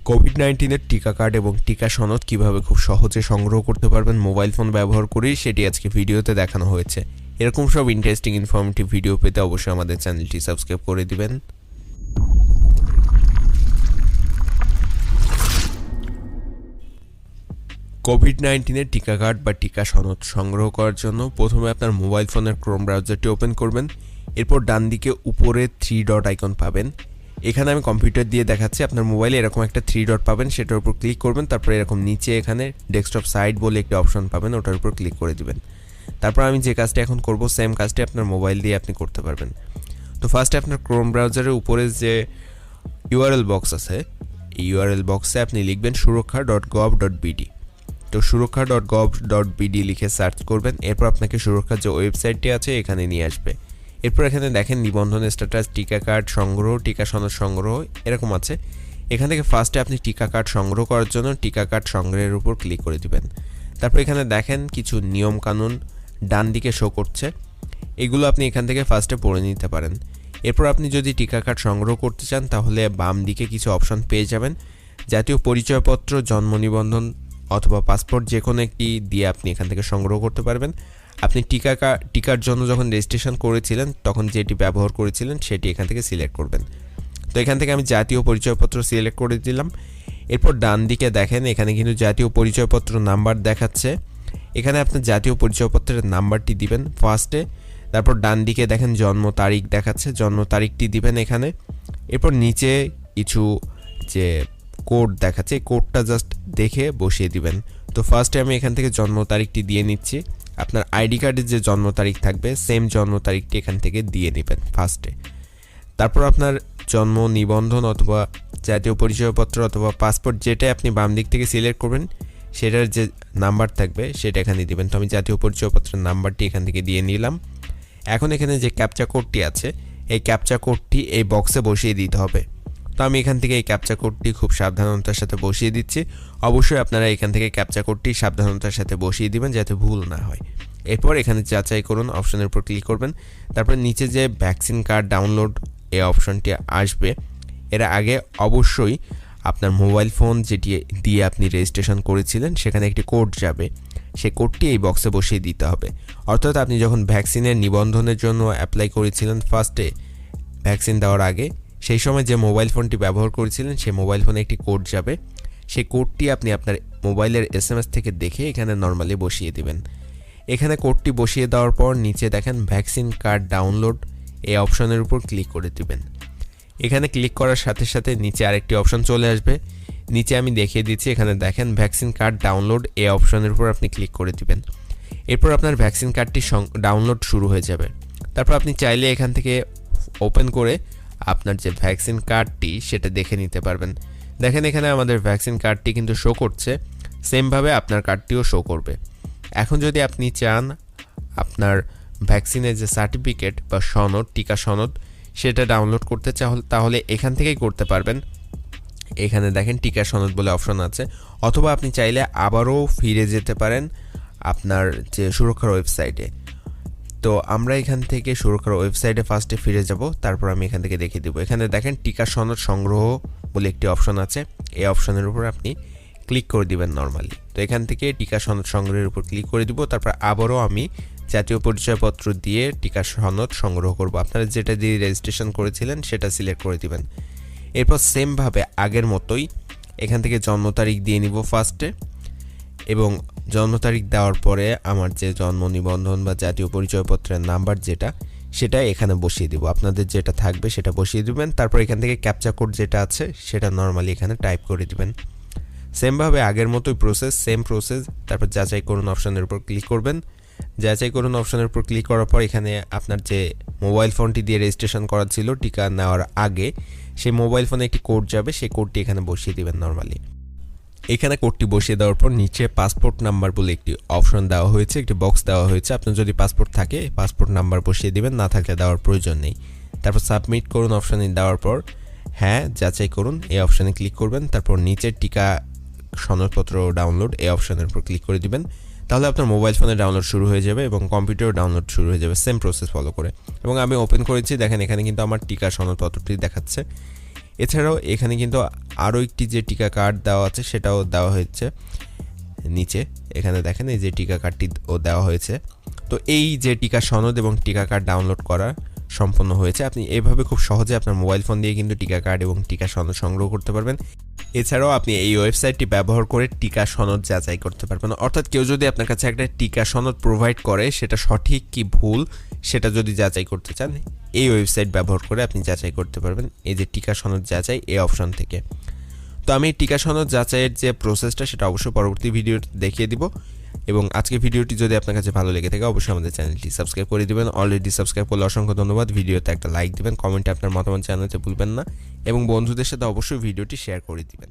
COVID-19 এর টিকা card এবং টিকা সনদ কিভাবে খুব সহজে সংগ্রহ করতে পারবেন মোবাইল ফোন ব্যবহার করেই সেটি আজকে ভিডিওতে দেখানো হয়েছে। এরকম সব ইন্টারেস্টিং ইনফরমেটিভ ভিডিও পেতে অবশ্যই আমাদের চ্যানেলটি সাবস্ক্রাইব করে দিবেন। কোভিড-19 এর টিকা কার্ড বা টিকা সনদ সংগ্রহ করার জন্য প্রথমে আপনার মোবাইল ফোনের ক্রোম ব্রাউজারটি ওপেন করবেন। এরপর ডান দিকে উপরে 3 ডট আইকন পাবেন। এখানে আমি কম্পিউটার দিয়ে দেখাচ্ছি, আপনার মোবাইলে এরকম একটা 3 ডট পাবেন, সেটার উপর ক্লিক করবেন। তারপর এরকম নিচে এখানে ডেস্কটপ সাইট বলে একটি অপশন পাবেন, ওটার উপর ক্লিক করে দিবেন। তারপর আমি যে কাজটা এখন করব সেম কাজটি আপনার মোবাইল দিয়ে আপনি করতে পারবেন। তো ফার্স্টে আপনার ক্রোম ব্রাউজারের উপরে যে ইউআরএল বক্স আছে, এই ইউআরএল বক্সে আপনি লিখবেন সুরক্ষা.gov.bd। তো সুরক্ষা.gov.bd লিখে সার্চ করবেন। এরপর আপনাকে সুরক্ষার যে ওয়েবসাইটটি আছে এখানে নিয়ে আসবে। এরপর এখানে দেখেন নিবন্ধন স্ট্যাটাস, টিকা কার্ড সংগ্রহ, টিকা সনদ সংগ্রহ এরকম আছে। এখান থেকে ফার্স্টে আপনি টিকা কার্ড সংগ্রহ করার জন্য টিকা কার্ড সংগ্রহের উপর ক্লিক করে দিবেন। তারপর এখানে দেখেন কিছু নিয়ম কানুন ডান দিকে শো করছে, এগুলো আপনি এখান থেকে ফার্স্টে পড়ে নিতে পারেন। এরপর আপনি যদি টিকা কার্ড সংগ্রহ করতে চান তাহলে বাম দিকে কিছু অপশন পেয়ে যাবেন। জাতীয় পরিচয়পত্র, জন্ম নিবন্ধন অথবা পাসপোর্ট যে কোনো একটি দিয়ে আপনি এখান থেকে সংগ্রহ করতে পারবেন। আপনি টিকার জন্য যখন রেজিস্ট্রেশন করেছিলেন তখন যেটি ব্যবহার করেছিলেন সেটি এখান থেকে সিলেক্ট করবেন। তো এখান থেকে আমি জাতীয় পরিচয়পত্র সিলেক্ট করে দিলাম। এরপর ডান দিকে দেখেন এখানে কিন্তু জাতীয় পরিচয়পত্র নাম্বার দেখাচ্ছে, এখানে আপনার জাতীয় পরিচয়পত্রের নাম্বারটি দিবেন ফার্স্টে। তারপর ডান দিকে দেখেন জন্ম তারিখ দেখাচ্ছে, জন্ম তারিখটি দিবেন এখানে। এরপর নিচে কিছু যে কোড দেখাচ্ছে, এই কোডটা জাস্ট দেখে বসিয়ে দিবেন। তো ফার্স্টে আমি এখান থেকে জন্ম তারিখটি দিয়ে নিচ্ছি। আপনার আইডি কার্ডের যে জন্ম তারিখ থাকবে সেম জন্ম তারিখটি এখান থেকে দিয়ে নেবেন ফার্স্টে। তারপর আপনার জন্ম নিবন্ধন অথবা জাতীয় পরিচয়পত্র অথবা পাসপোর্ট যেটা আপনি বাম দিক থেকে সিলেক্ট করবেন সেটার যে নাম্বার থাকবে সেটা এখানে দিবেন। তো আমি জাতীয় পরিচয়পত্রের নাম্বারটি এখান থেকে দিয়ে নিলাম। এখন এখানে যে ক্যাপচা কোডটি আছে এই ক্যাপচা কোডটি এই বক্সে বসিয়ে দিতে হবে। তো আমি এখান থেকে এই ক্যাপচা কোডটি খুব সাবধানতার সাথে বসিয়ে দিচ্ছি। অবশ্যই আপনারা এখান থেকে ক্যাপচা কোডটি সাবধানতার সাথে বসিয়ে দিবেন যাতে ভুল না হয়। এরপর এখানে যাচাই করুন অপশনের উপর ক্লিক করবেন। তারপর নিচে যে ভ্যাকসিন কার্ড ডাউনলোড এই অপশনটি আসবে, এর আগে অবশ্যই আপনার মোবাইল ফোন যেটি দিয়ে আপনি রেজিস্ট্রেশন করেছিলেন সেখানে একটি কোড যাবে, সেই কোডটি এই বক্সে বসিয়ে দিতে হবে। অর্থাৎ আপনি যখন ভ্যাকসিনের নিবন্ধনের জন্য অ্যাপ্লাই করেছিলেন ফার্স্টে ভ্যাকসিন দেওয়ার আগে, সেই সময় যে মোবাইল ফোনটি ব্যবহার করেছিলেন সেই মোবাইল ফোনে একটি কোড যাবে, সেই কোডটি আপনি আপনার মোবাইলের SMS থেকে দেখে এখানে নর্মালি বসিয়ে দিবেন। এখানে কোডটি বসিয়ে দেওয়ার পর নিচে দেখেন ভ্যাকসিন কার্ড ডাউনলোড এই অপশনের উপর ক্লিক করে দিবেন। এখানে ক্লিক করার সাথে সাথে নিচে আরেকটি অপশন চলে আসবে, নিচে আমি দেখিয়ে দিচ্ছি। এখানে দেখেন ভ্যাকসিন কার্ড ডাউনলোড এই অপশনের উপর আপনি ক্লিক করে দিবেন। এরপর আপনার ভ্যাকসিন কার্ডটি ডাউনলোড শুরু হয়ে যাবে। তারপর আপনি চাইলে এখান থেকে ওপেন করে আপনার যে ভ্যাকসিন কার্ডটি সেটা দেখে নিতে পারবেন। দেখেন এখানে আমাদের ভ্যাকসিন কার্ডটি কিন্তু শো করছে, সেমভাবে আপনার কার্ডটিও শো করবে। এখন যদি আপনি চান আপনার ভ্যাকসিনের যে সার্টিফিকেট বা সনদ, টিকা সনদ সেটা ডাউনলোড করতে তাহলে এখান থেকেই করতে পারবেন। এখানে দেখেন টিকা সনদ বলে অপশন আছে, অথবা আপনি চাইলে আবারও ফিরে যেতে পারেন আপনার যে সুরক্ষার ওয়েবসাইটে। তো আমরা এখান থেকে সুরক্ষার ওয়েবসাইটে ফার্স্টে ফিরে যাব, তারপর আমি এখান থেকে দেখিয়ে দেবো। এখানে দেখেন টিকা সনদ সংগ্রহ বলে একটি অপশন আছে, এই অপশনের উপর আপনি ক্লিক করে দিবেন নর্মালি। তো এখান থেকে টিকা সনদ সংগ্রহের উপর ক্লিক করে দিব। তারপর আবারও আমি জাতীয় পরিচয়পত্র দিয়ে টিকা সনদ সংগ্রহ করব। আপনারা যেটা দিয়ে রেজিস্ট্রেশন করেছিলেন সেটা সিলেক্ট করে দিবেন। এরপর সেমভাবে আগের মতোই এখান থেকে জন্ম তারিখ দিয়ে নিব ফার্স্টে, এবং জন্ম তারিখ দেওয়ার পরে আমার যে জন্ম নিবন্ধন বা জাতীয় পরিচয়পত্রের নাম্বার সেটা এখানে বসিয়ে দিব। আপনাদের যেটা থাকবে সেটা বসিয়ে দিবেন। তারপর এখান থেকে ক্যাপচা কোড যেটা আছে সেটা নর্মালি এখানে টাইপ করে দিবেন। সেমভাবে আগের মতোই সেম প্রসেস। তারপর যাচাই করুন অপশনের উপর ক্লিক করবেন। যাচাই করুন অপশনের উপর ক্লিক করার পর এখানে আপনার যে মোবাইল ফোনটি দিয়ে রেজিস্ট্রেশন করা ছিল টিকা নেওয়ার আগে, সেই মোবাইল ফোনে একটি কোড যাবে, সেই কোডটি এখানে বসিয়ে দিবেন নর্মালি। এখানে কোডটি বসিয়ে দেওয়ার পর নিচে পাসপোর্ট নাম্বার বলে একটি অপশন দেওয়া হয়েছে, একটি বক্স দেওয়া হয়েছে। আপনার যদি পাসপোর্ট থাকে পাসপোর্ট নাম্বার বসিয়ে দিবেন, না থাকলে দেওয়ার প্রয়োজন নেই। তারপর সাবমিট করুন অপশানে দেওয়ার পর হ্যাঁ যাচাই করুন এই অপশানে ক্লিক করবেন। তারপর নিচে টিকা সনদপত্র ডাউনলোড এই অপশনের উপর ক্লিক করে দিবেন। তাহলে আপনার মোবাইল ফোনে ডাউনলোড শুরু হয়ে যাবে এবং কম্পিউটারে ডাউনলোড শুরু হয়ে যাবে সেম প্রসেস ফলো করে। এবং আমি ওপেন করেছি, দেখেন এখানে কিন্তু আমার টিকা সনদপত্রটি দেখাচ্ছে। এছাড়াও এখানে কিন্তু আরও একটি যে টিকা কার্ড দেওয়া আছে সেটাও দেওয়া হয়েছে নিচে, এখানে দেখেন এই যে টিকা কার্ডটিও দেওয়া হয়েছে। তো এই যে টিকা সনদ এবং টিকা কার্ড ডাউনলোড করা সম্পন্ন হয়েছে। আপনি এভাবে খুব সহজে আপনার মোবাইল ফোন দিয়ে কিন্তু টিকা কার্ড এবং টিকা সনদ সংগ্রহ করতে পারবেন। এছাড়াও আপনি এই ওয়েবসাইটটি ব্যবহার করে টিকা সনদ যাচাই করতে পারবেন। অর্থাৎ কেউ যদি আপনার কাছে একটা টিকা সনদ প্রোভাইড করে সেটা সঠিক কি ভুল সেটা যদি যাচাই করতে চান, এই ওয়েবসাইট ব্যবহার করে আপনি যাচাই করতে পারবেন এই যে টিকা সনদ যাচাই এই অপশন থেকে। তো আমি টিকা সনদ যাচাইয়ের যে প্রসেসটা সেটা অবশ্যই পরবর্তী ভিডিওতে দেখিয়ে দিব। এবং আজকে ভিডিওটি যদি আপনার কাছে ভালো লেগে থাকে অবশ্যই আমাদের চ্যানেলটি সাবস্ক্রাইব করে দিবেন। অলরেডি সাবস্ক্রাইব করলে অসংখ্য ধন্যবাদ। ভিডিওতে একটা লাইক দিবেন, কমেন্টে আপনার মতামত জানাতে ভুলবেন না এবং বন্ধুদের সাথে অবশ্যই ভিডিওটি শেয়ার করে দিবেন।